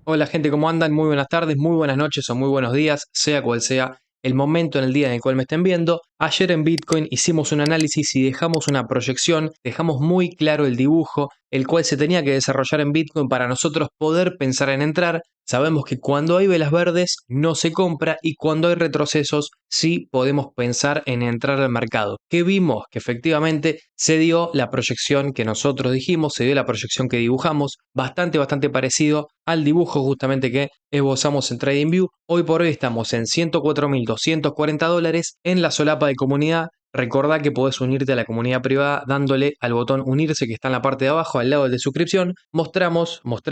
Hola gente, ¿cómo andan? Muy buenas tardes, muy buenas noches o muy buenos días, sea cual sea el momento en el día en el cual me estén viendo. Ayer en Bitcoin hicimos un análisis y dejamos una proyección, dejamos muy claro el dibujo, el cual se tenía que desarrollar en Bitcoin para nosotros poder pensar en entrar. Sabemos que cuando hay velas verdes no se compra y cuando hay retrocesos sí podemos pensar en entrar al mercado. ¿Qué vimos? Que efectivamente se dio la proyección que nosotros dijimos, se dio la proyección que dibujamos, bastante parecido al dibujo justamente que esbozamos en TradingView. Hoy por hoy estamos en $104.240 en la solapa de comunidad. Recordá que podés unirte a la comunidad privada dándole al botón unirse que está en la parte de abajo al lado de suscripción. Mostré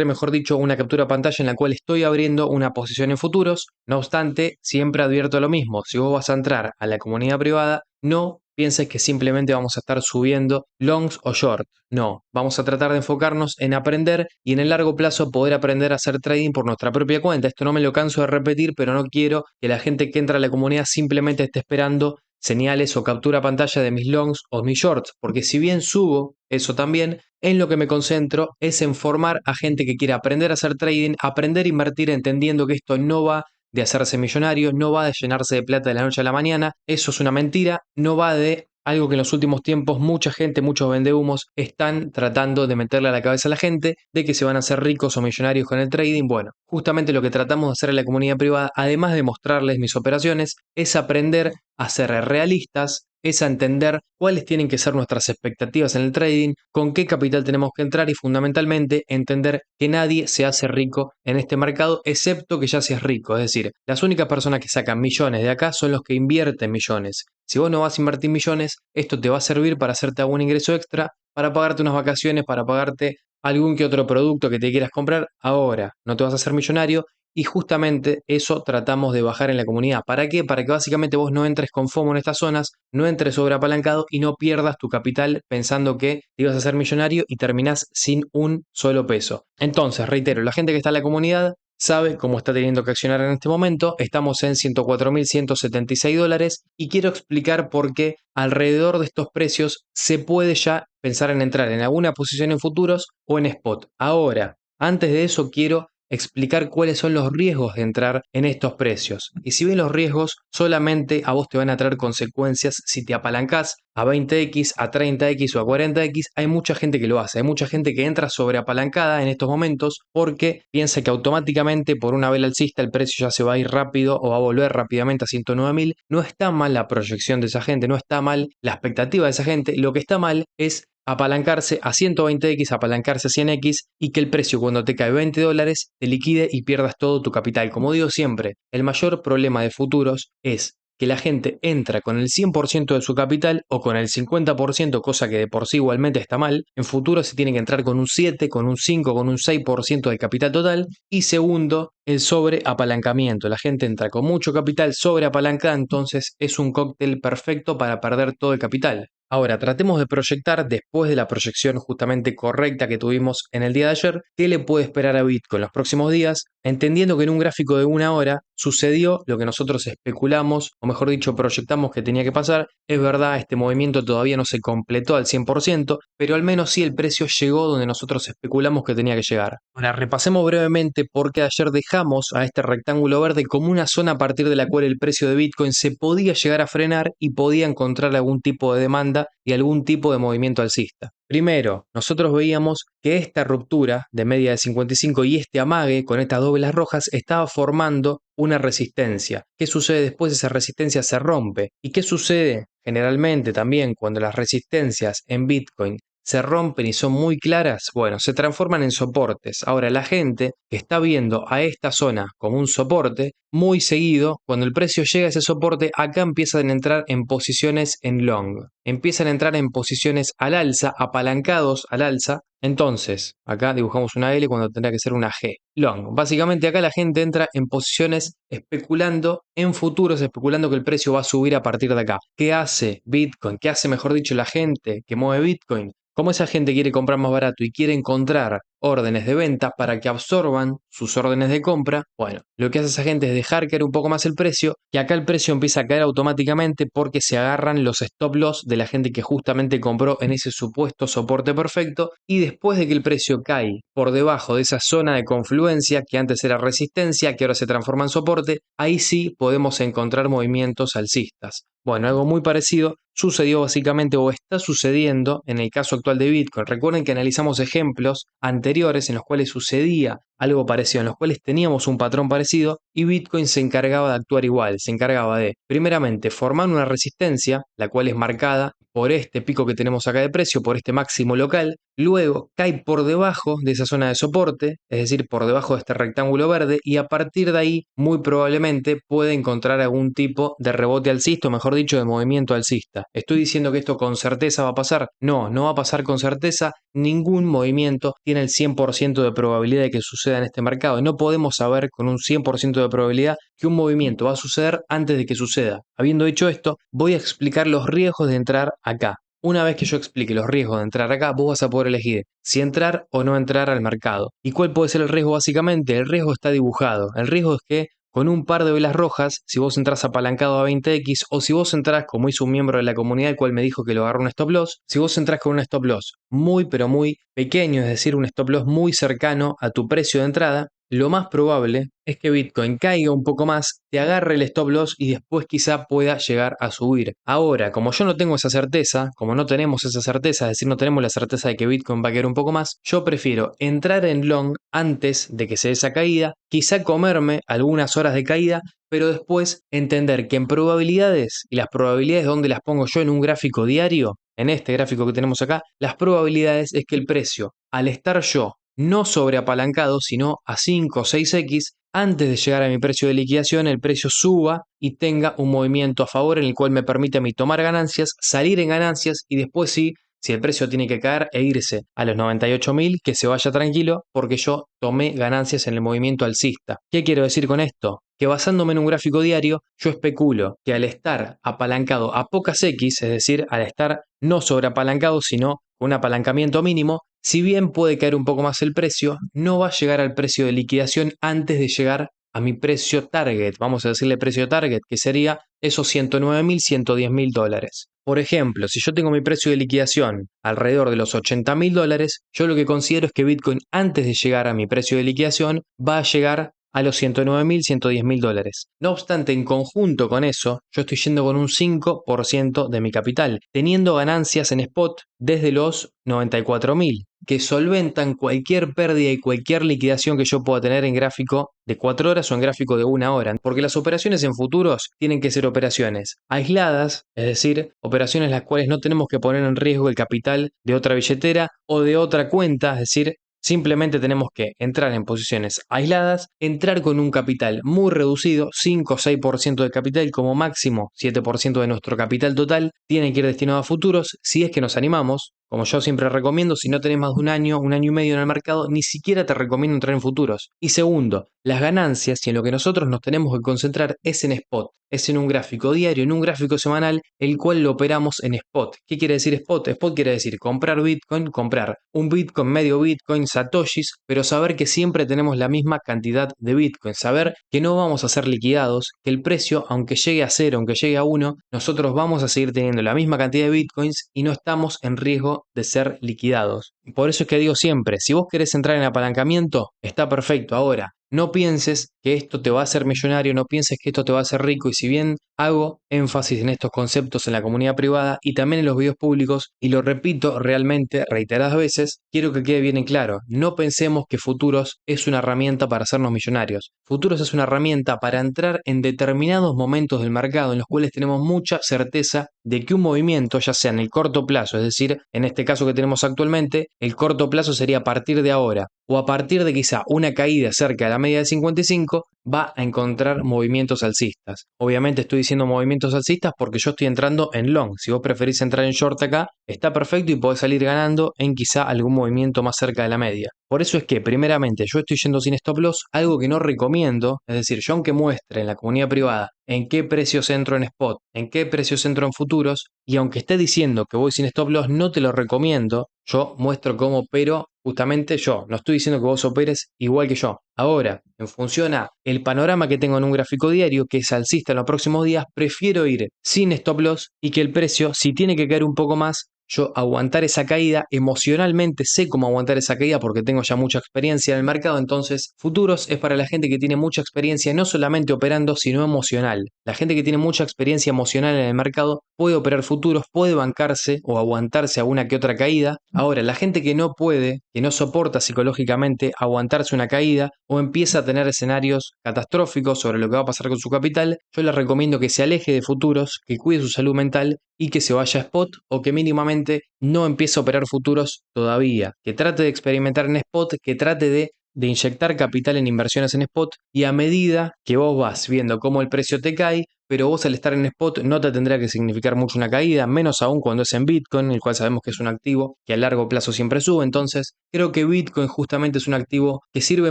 mejor dicho una captura de pantalla en la cual estoy abriendo una posición en futuros. No obstante, siempre advierto lo mismo, si vos vas a entrar a la comunidad privada, no pienses que simplemente vamos a estar subiendo longs o short. No, vamos a tratar de enfocarnos en aprender y en el largo plazo poder aprender a hacer trading por nuestra propia cuenta. Esto no me lo canso de repetir, pero no quiero que la gente que entra a la comunidad simplemente esté esperando señales o captura pantalla de mis longs o mis shorts, porque si bien subo eso también, en lo que me concentro es en formar a gente que quiera aprender a hacer trading, aprender a invertir entendiendo que esto no va de hacerse millonario, no va de llenarse de plata de la noche a la mañana, eso es una mentira, no va de algo que en los últimos tiempos mucha gente, muchos vendehumos, están tratando de meterle a la cabeza a la gente, de que se van a hacer ricos o millonarios con el trading. Bueno, justamente lo que tratamos de hacer en la comunidad privada, además de mostrarles mis operaciones, es aprender a ser realistas, es a entender cuáles tienen que ser nuestras expectativas en el trading, con qué capital tenemos que entrar y fundamentalmente entender que nadie se hace rico en este mercado excepto que ya seas rico. Es decir, las únicas personas que sacan millones de acá son los que invierten millones. Si vos no vas a invertir millones, esto te va a servir para hacerte algún ingreso extra, para pagarte unas vacaciones, para pagarte algún que otro producto que te quieras comprar. Ahora, no te vas a hacer millonario y justamente eso tratamos de bajar en la comunidad. ¿Para qué? Para que básicamente vos no entres con FOMO en estas zonas, no entres sobreapalancado y no pierdas tu capital pensando que te ibas a hacer millonario y terminás sin un solo peso. Entonces, reitero, la gente que está en la comunidad sabe cómo está teniendo que accionar en este momento. Estamos en $104.176 y quiero explicar por qué alrededor de estos precios se puede ya pensar en entrar en alguna posición en futuros o en spot. Ahora, antes de eso quiero explicar cuáles son los riesgos de entrar en estos precios. Y si bien los riesgos solamente a vos te van a traer consecuencias si te apalancás a 20x, a 30x o a 40x, hay mucha gente que lo hace. Hay mucha gente que entra sobreapalancada en estos momentos porque piensa que automáticamente por una vela alcista el precio ya se va a ir rápido o va a volver rápidamente a 109.000. No está mal la proyección de esa gente, no está mal la expectativa de esa gente. Lo que está mal es apalancarse a 120x, apalancarse a 100x y que el precio cuando te cae $20 te liquide y pierdas todo tu capital. Como digo siempre, el mayor problema de futuros es que la gente entra con el 100% de su capital o con el 50%, cosa que de por sí igualmente está mal. En futuros se tiene que entrar con un 7, con un 5, con un 6% del capital total. Y segundo, el sobreapalancamiento. La gente entra con mucho capital sobreapalancada, entonces es un cóctel perfecto para perder todo el capital. Ahora, tratemos de proyectar, después de la proyección justamente correcta que tuvimos en el día de ayer, qué le puede esperar a Bitcoin los próximos días, entendiendo que en un gráfico de una hora sucedió lo que nosotros especulamos, o mejor dicho, proyectamos que tenía que pasar. Es verdad, este movimiento todavía no se completó al 100%, pero al menos sí el precio llegó donde nosotros especulamos que tenía que llegar. Ahora, repasemos brevemente por qué ayer dejamos a este rectángulo verde como una zona a partir de la cual el precio de Bitcoin se podía llegar a frenar y podía encontrar algún tipo de demanda y algún tipo de movimiento alcista. Primero, nosotros veíamos que esta ruptura de media de 55 y este amague con estas dobles rojas estaba formando una resistencia. ¿Qué sucede después? Esa resistencia se rompe. ¿Y qué sucede generalmente también cuando las resistencias en Bitcoin se rompen y son muy claras? Bueno, se transforman en soportes. Ahora, la gente que está viendo a esta zona como un soporte, muy seguido, cuando el precio llega a ese soporte, acá empiezan a entrar en posiciones en long. Empiezan a entrar en posiciones al alza, apalancados al alza. Entonces, acá dibujamos una L cuando tendría que ser una G. Long. Básicamente acá la gente entra en posiciones especulando en futuros, especulando que el precio va a subir a partir de acá. ¿Qué hace Bitcoin? ¿Qué hace, mejor dicho, la gente que mueve Bitcoin? Como esa gente quiere comprar más barato y quiere encontrar órdenes de venta para que absorban sus órdenes de compra. Bueno, lo que hace esa gente es dejar caer un poco más el precio, y acá el precio empieza a caer automáticamente porque se agarran los stop loss de la gente que justamente compró en ese supuesto soporte perfecto, y después de que el precio cae por debajo de esa zona de confluencia que antes era resistencia, que ahora se transforma en soporte, ahí sí podemos encontrar movimientos alcistas. Bueno, algo muy parecido sucedió básicamente o está sucediendo en el caso actual de Bitcoin. Recuerden que analizamos ejemplos anteriores en los cuales sucedía algo parecido, en los cuales teníamos un patrón parecido y Bitcoin se encargaba de actuar igual, se encargaba de, primeramente, formar una resistencia, la cual es marcada por este pico que tenemos acá de precio, por este máximo local, luego cae por debajo de esa zona de soporte, es decir, por debajo de este rectángulo verde, y a partir de ahí muy probablemente puede encontrar algún tipo de rebote alcista, o mejor dicho, de movimiento alcista. ¿Estoy diciendo que esto con certeza va a pasar? No, no va a pasar con certeza. Ningún movimiento tiene el 100% de probabilidad de que suceda en este mercado, y no podemos saber con un 100% de probabilidad que un movimiento va a suceder antes de que suceda. Habiendo dicho esto, voy a explicar los riesgos de entrar acá. Una vez que yo explique los riesgos de entrar acá, vos vas a poder elegir si entrar o no entrar al mercado. ¿Y cuál puede ser el riesgo básicamente? El riesgo está dibujado. El riesgo es que con un par de velas rojas, si vos entras apalancado a 20x, o si vos entras como hizo un miembro de la comunidad el cual me dijo que lo agarró un stop loss, si vos entras con un stop loss muy pero muy pequeño, es decir, un stop loss muy cercano a tu precio de entrada, lo más probable es que Bitcoin caiga un poco más, te agarre el stop loss y después quizá pueda llegar a subir. Ahora, como yo no tengo esa certeza, como no tenemos esa certeza, es decir, no tenemos la certeza de que Bitcoin va a caer un poco más, yo prefiero entrar en long antes de que se dé esa caída, quizá comerme algunas horas de caída, pero después entender que en probabilidades, y las probabilidades donde las pongo yo en un gráfico diario, en este gráfico que tenemos acá, las probabilidades es que el precio, al estar yo no sobreapalancado, sino a 5 o 6x, antes de llegar a mi precio de liquidación, el precio suba y tenga un movimiento a favor en el cual me permite a mí tomar ganancias, salir en ganancias y después sí, si el precio tiene que caer e irse a los 98.000, que se vaya tranquilo porque yo tomé ganancias en el movimiento alcista. ¿Qué quiero decir con esto? Que basándome en un gráfico diario, yo especulo que al estar apalancado a pocas X, es decir, al estar no sobreapalancado, sino con un apalancamiento mínimo, si bien puede caer un poco más el precio, no va a llegar al precio de liquidación antes de llegar a mi precio target, vamos a decirle precio target, que sería esos 109.000, 110.000 dólares. Por ejemplo, si yo tengo mi precio de liquidación alrededor de los 80.000 dólares, yo lo que considero es que Bitcoin antes de llegar a mi precio de liquidación va a llegar a los 109.000, 110.000 dólares. No obstante, en conjunto con eso, yo estoy yendo con un 5% de mi capital, teniendo ganancias en spot desde los 94.000, que solventan cualquier pérdida y cualquier liquidación que yo pueda tener en gráfico de 4 horas o en gráfico de 1 hora, porque las operaciones en futuros tienen que ser operaciones aisladas, es decir, operaciones las cuales no tenemos que poner en riesgo el capital de otra billetera o de otra cuenta, es decir, simplemente tenemos que entrar en posiciones aisladas, entrar con un capital muy reducido, 5 o 6% de capital como máximo, 7% de nuestro capital total, tiene que ir destinado a futuros, si es que nos animamos. Como yo siempre recomiendo, si no tenés más de un año y medio en el mercado, ni siquiera te recomiendo entrar en futuros. Y segundo, las ganancias y en lo que nosotros nos tenemos que concentrar es en spot, es en un gráfico diario, en un gráfico semanal, el cual lo operamos en spot. ¿Qué quiere decir spot? Spot quiere decir comprar Bitcoin, comprar un Bitcoin, medio Bitcoin, satoshis, pero saber que siempre tenemos la misma cantidad de Bitcoin, saber que no vamos a ser liquidados, que el precio, aunque llegue a 0, aunque llegue a 1, nosotros vamos a seguir teniendo la misma cantidad de Bitcoins y no estamos en riesgo de ser liquidados. Por eso es que digo siempre, si vos querés entrar en apalancamiento, está perfecto. Ahora, no pienses que esto te va a hacer millonario, no pienses que esto te va a hacer rico, y si bien hago énfasis en estos conceptos en la comunidad privada y también en los videos públicos, y lo repito realmente reiteradas veces, quiero que quede bien en claro, no pensemos que futuros es una herramienta para hacernos millonarios. Futuros es una herramienta para entrar en determinados momentos del mercado en los cuales tenemos mucha certeza de que un movimiento, ya sea en el corto plazo, es decir, en este caso que tenemos actualmente, el corto plazo sería a partir de ahora, o a partir de quizá una caída cerca de la media de 55, va a encontrar movimientos alcistas. Obviamente estoy diciendo movimientos alcistas porque yo estoy entrando en long. Si vos preferís entrar en short acá, está perfecto y podés salir ganando en quizá algún movimiento más cerca de la media. Por eso es que, primeramente, yo estoy yendo sin stop loss, algo que no recomiendo. Es decir, yo aunque muestre en la comunidad privada en qué precios entro en spot, en qué precios entro en futuros, y aunque esté diciendo que voy sin stop loss, no te lo recomiendo. Yo muestro cómo opero justamente yo. No estoy diciendo que vos operes igual que yo. Ahora, en función a el panorama que tengo en un gráfico diario, que es alcista en los próximos días, prefiero ir sin stop loss y que el precio, si tiene que caer un poco más, yo aguantar esa caída, emocionalmente sé cómo aguantar esa caída porque tengo ya mucha experiencia en el mercado. Entonces futuros es para la gente que tiene mucha experiencia no solamente operando sino emocional. La gente que tiene mucha experiencia emocional en el mercado puede operar futuros, puede bancarse o aguantarse a una que otra caída. Ahora, la gente que no puede, que no soporta psicológicamente aguantarse una caída o empieza a tener escenarios catastróficos sobre lo que va a pasar con su capital, yo les recomiendo que se aleje de futuros, que cuide su salud mental y que se vaya a spot o que mínimamente no empiece a operar futuros todavía, que trate de experimentar en spot, que trate de inyectar capital en inversiones en spot y a medida que vos vas viendo cómo el precio te cae, pero vos al estar en spot no te tendrá que significar mucho una caída, menos aún cuando es en Bitcoin, el cual sabemos que es un activo que a largo plazo siempre sube. Entonces creo que Bitcoin justamente es un activo que sirve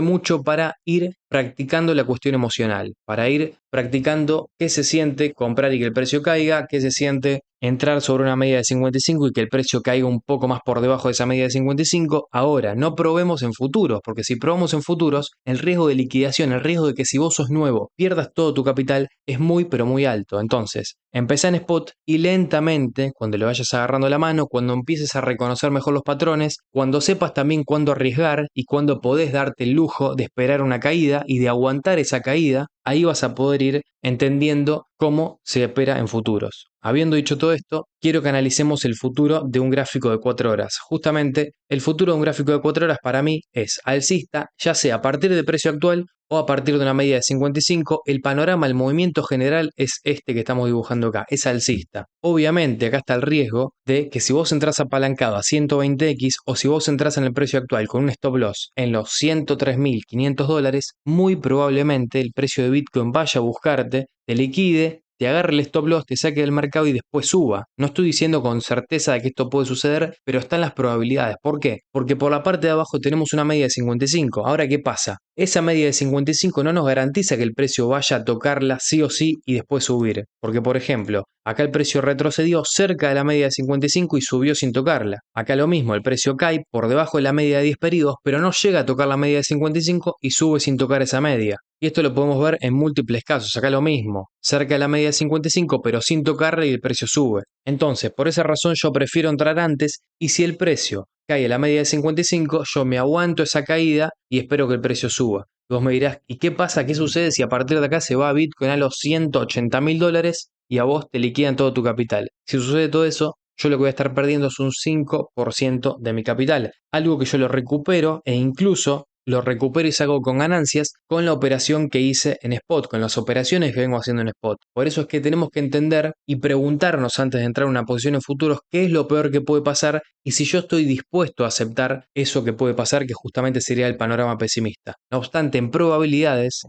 mucho para ir practicando la cuestión emocional, para ir practicando qué se siente comprar y que el precio caiga, qué se siente entrar sobre una media de 55 y que el precio caiga un poco más por debajo de esa media de 55. Ahora, no probemos en futuros, porque si probamos en futuros, el riesgo de liquidación, el riesgo de que si vos sos nuevo pierdas todo tu capital es muy pero muy alto. Entonces, empezá en spot y lentamente, cuando le vayas agarrando la mano, cuando empieces a reconocer mejor los patrones, cuando sepas también cuándo arriesgar y cuándo podés darte el lujo de esperar una caída y de aguantar esa caída, ahí vas a poder ir entendiendo cómo se opera en futuros. Habiendo dicho todo esto, quiero que analicemos el futuro de un gráfico de 4 horas. Justamente, el futuro de un gráfico de 4 horas para mí es alcista, ya sea a partir del precio actual o a partir de una media de 55, el panorama, el movimiento general es este que estamos dibujando acá, es alcista. Obviamente acá está el riesgo de que si vos entras apalancado a 120x o si vos entras en el precio actual con un stop loss en los $103.500, muy probablemente el precio de Bitcoin vaya a buscarte, te liquide, te agarre el stop loss, te saque del mercado y después suba. No estoy diciendo con certeza de que esto puede suceder, pero están las probabilidades. ¿Por qué? Porque por la parte de abajo tenemos una media de 55. Ahora, ¿qué pasa? Esa media de 55 no nos garantiza que el precio vaya a tocarla sí o sí y después subir. Porque, por ejemplo, acá el precio retrocedió cerca de la media de 55 y subió sin tocarla. Acá lo mismo, el precio cae por debajo de la media de 10 periodos, pero no llega a tocar la media de 55 y sube sin tocar esa media. Y esto lo podemos ver en múltiples casos. Acá lo mismo, cerca de la media de 55 pero sin tocarla y el precio sube. Entonces, por esa razón yo prefiero entrar antes y si el precio cae a la media de 55, yo me aguanto esa caída y espero que el precio suba. Y vos me dirás, ¿y qué pasa? ¿Qué sucede si a partir de acá se va a Bitcoin a los $180.000 y a vos te liquidan todo tu capital? Si sucede todo eso, yo lo que voy a estar perdiendo es un 5% de mi capital. Algo que yo lo recupero e incluso lo recupero y saco con ganancias con la operación que hice en spot, con las operaciones que vengo haciendo en spot. Por eso es que tenemos que entender y preguntarnos antes de entrar en una posición en futuros qué es lo peor que puede pasar y si yo estoy dispuesto a aceptar eso que puede pasar, que justamente sería el panorama pesimista. No obstante, en probabilidades,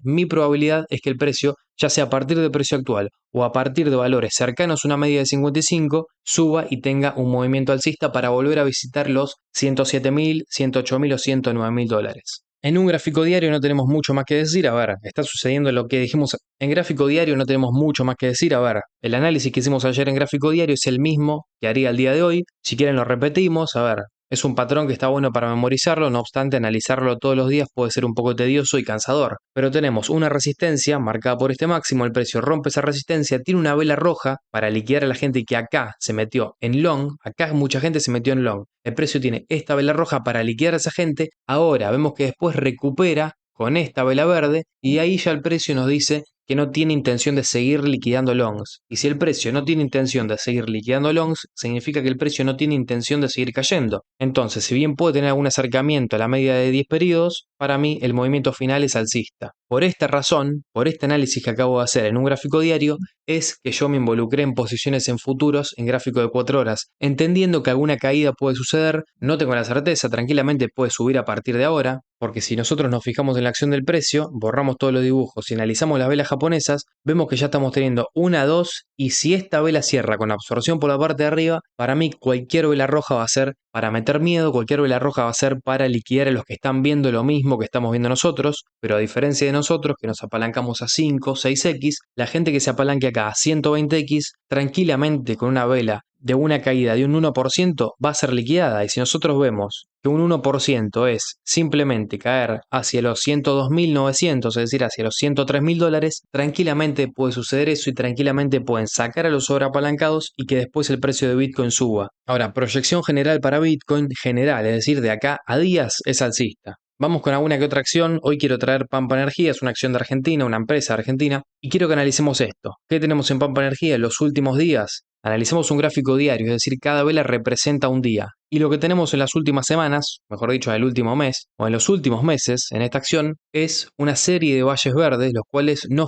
mi probabilidad es que el precio, ya sea a partir del precio actual o a partir de valores cercanos a una media de 55, suba y tenga un movimiento alcista para volver a visitar los 107.000, 108.000 o 109.000 dólares. En un gráfico diario no tenemos mucho más que decir. A ver, está sucediendo lo que dijimos en gráfico diario, no tenemos mucho más que decir. A ver, el análisis que hicimos ayer en gráfico diario es el mismo que haría el día de hoy. Si quieren lo repetimos. A ver, es un patrón que está bueno para memorizarlo, no obstante analizarlo todos los días puede ser un poco tedioso y cansador. Pero tenemos una resistencia marcada por este máximo, el precio rompe esa resistencia, tiene una vela roja para liquidar a la gente que acá se metió en long, acá mucha gente se metió en long. El precio tiene esta vela roja para liquidar a esa gente, ahora vemos que después recupera con esta vela verde y ahí ya el precio nos dice que no tiene intención de seguir liquidando longs. Y si el precio no tiene intención de seguir liquidando longs, significa que el precio no tiene intención de seguir cayendo. Entonces, si bien puede tener algún acercamiento a la media de 10 periodos, para mí el movimiento final es alcista. Por esta razón, por este análisis que acabo de hacer en un gráfico diario, es que yo me involucré en posiciones en futuros en gráfico de 4 horas, entendiendo que alguna caída puede suceder, no tengo la certeza, tranquilamente puede subir a partir de ahora, porque si nosotros nos fijamos en la acción del precio, borramos todos los dibujos y analizamos las velas japonesas, vemos que ya estamos teniendo una, dos, y si esta vela cierra con absorción por la parte de arriba, para mí cualquier vela roja va a ser para meter miedo, cualquier vela roja va a ser para liquidar a los que están viendo lo mismo que estamos viendo nosotros, pero a diferencia de nosotros, que nos apalancamos a 5, 6x, la gente que se apalanque acá a 120x, tranquilamente con una vela de una caída de un 1% va a ser liquidada. Y si nosotros vemos que un 1% es simplemente caer hacia los 102.900, es decir, hacia los $103.000, tranquilamente puede suceder eso y tranquilamente pueden sacar a los sobreapalancados y que después el precio de Bitcoin suba. Ahora, proyección general para Bitcoin, general, es decir, de acá a días, es alcista. Vamos con alguna que otra acción. Hoy quiero traer Pampa Energía, es una acción de Argentina, una empresa argentina, y quiero que analicemos esto. ¿Qué tenemos en Pampa Energía en los últimos días? Analicemos un gráfico diario, es decir, cada vela representa un día. Y lo que tenemos en las últimas semanas, mejor dicho, en el último mes, o en los últimos meses, en esta acción, es una serie de valles verdes, los cuales no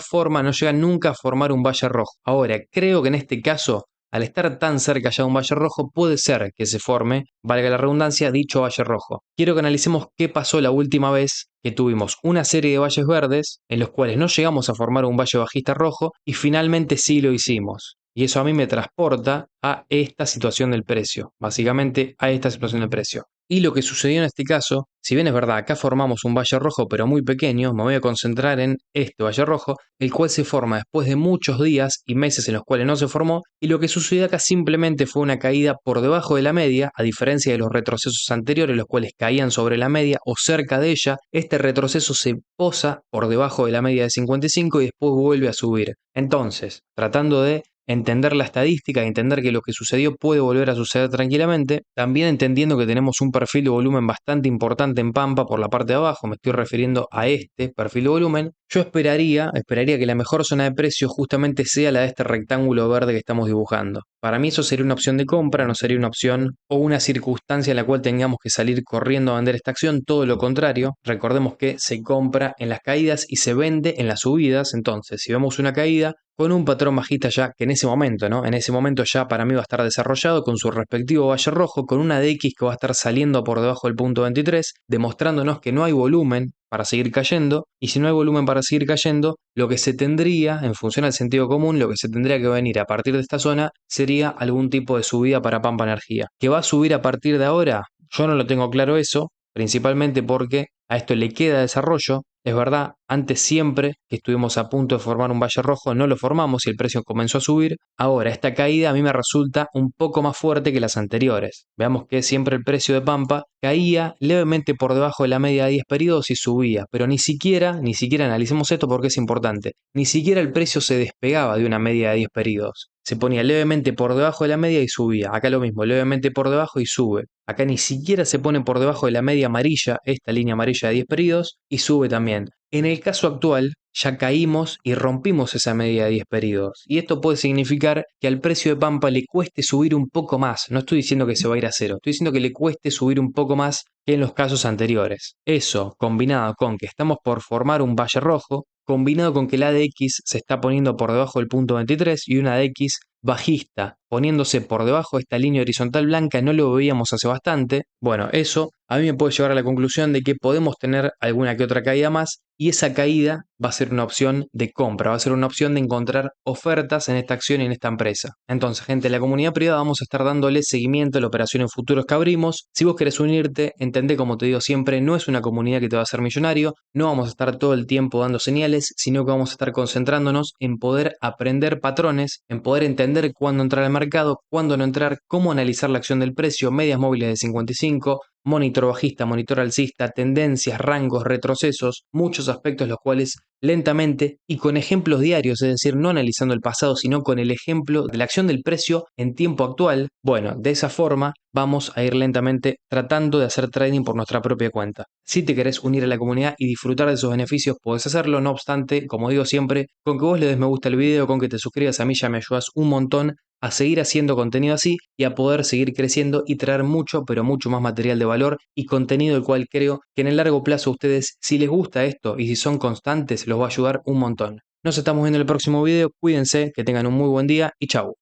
llegan nunca a formar un valle rojo. Ahora, creo que en este caso, al estar tan cerca ya de un valle rojo, puede ser que se forme, valga la redundancia, dicho valle rojo. Quiero que analicemos qué pasó la última vez que tuvimos una serie de valles verdes, en los cuales no llegamos a formar un valle bajista rojo, y finalmente sí lo hicimos. Y eso a mí me transporta a esta situación del precio, básicamente a esta situación del precio. Y lo que sucedió en este caso, si bien es verdad, acá formamos un valle rojo pero muy pequeño, me voy a concentrar en este valle rojo, el cual se forma después de muchos días y meses en los cuales no se formó, y lo que sucedió acá simplemente fue una caída por debajo de la media, a diferencia de los retrocesos anteriores, los cuales caían sobre la media o cerca de ella. Este retroceso se posa por debajo de la media de 55 y después vuelve a subir. Entonces, tratando de entender la estadística y entender que lo que sucedió puede volver a suceder tranquilamente, también entendiendo que tenemos un perfil de volumen bastante importante en Pampa por la parte de abajo, me estoy refiriendo a este perfil de volumen, yo esperaría que la mejor zona de precio justamente sea la de este rectángulo verde que estamos dibujando. Para mí eso sería una opción de compra, no sería una opción o una circunstancia en la cual tengamos que salir corriendo a vender esta acción, todo lo contrario, recordemos que se compra en las caídas y se vende en las subidas, entonces si vemos una caída, con un patrón bajista ya, que en ese momento, ¿no? En ese momento ya para mí va a estar desarrollado con su respectivo valle rojo, con una DX que va a estar saliendo por debajo del punto 23, demostrándonos que no hay volumen para seguir cayendo, y si no hay volumen para seguir cayendo, lo que se tendría, en función al sentido común, lo que se tendría que venir a partir de esta zona sería algún tipo de subida para Pampa Energía. ¿Que va a subir a partir de ahora? Yo no lo tengo claro eso, principalmente porque a esto le queda desarrollo. Es verdad, antes siempre que estuvimos a punto de formar un valle rojo no lo formamos y el precio comenzó a subir. Ahora, esta caída a mí me resulta un poco más fuerte que las anteriores. Veamos que siempre el precio de Pampa caía levemente por debajo de la media de 10 periodos y subía, pero ni siquiera analicemos esto porque es importante, ni siquiera el precio se despegaba de una media de 10 periodos. Se ponía levemente por debajo de la media y subía. Acá lo mismo, levemente por debajo y sube. Acá ni siquiera se pone por debajo de la media amarilla, esta línea amarilla de 10 periodos, y sube también. En el caso actual, ya caímos y rompimos esa media de 10 periodos. Y esto puede significar que al precio de Pampa le cueste subir un poco más. No estoy diciendo que se va a ir a cero, estoy diciendo que le cueste subir un poco más que en los casos anteriores. Eso, combinado con que estamos por formar un valle rojo, combinado con que la ADX se está poniendo por debajo del punto 23 y una ADX bajista poniéndose por debajo de esta línea horizontal blanca, no lo veíamos hace bastante. Bueno, eso a mí me puede llevar a la conclusión de que podemos tener alguna que otra caída más y esa caída va a ser una opción de compra, va a ser una opción de encontrar ofertas en esta acción y en esta empresa. Entonces, gente, en la comunidad privada vamos a estar dándole seguimiento a la operación en futuros que abrimos. Si vos querés unirte, entendé, como te digo siempre, no es una comunidad que te va a hacer millonario, no vamos a estar todo el tiempo dando señales, sino que vamos a estar concentrándonos en poder aprender patrones, en poder entender cuándo entrar al mercado, cuándo no entrar, cómo analizar la acción del precio, medias móviles de 55, monitor bajista, monitor alcista, tendencias, rangos, retrocesos, muchos aspectos los cuales lentamente y con ejemplos diarios, es decir, no analizando el pasado, sino con el ejemplo de la acción del precio en tiempo actual. Bueno, de esa forma vamos a ir lentamente tratando de hacer trading por nuestra propia cuenta. Si te querés unir a la comunidad y disfrutar de esos beneficios, podés hacerlo. No obstante, como digo siempre, con que vos le des me gusta al video, con que te suscribas a mí ya me ayudas un montón a seguir haciendo contenido así y a poder seguir creciendo y traer mucho, pero mucho más material de valor y contenido el cual creo que en el largo plazo a ustedes, si les gusta esto y si son constantes, los va a ayudar un montón. Nos estamos viendo en el próximo video, cuídense, que tengan un muy buen día y chau.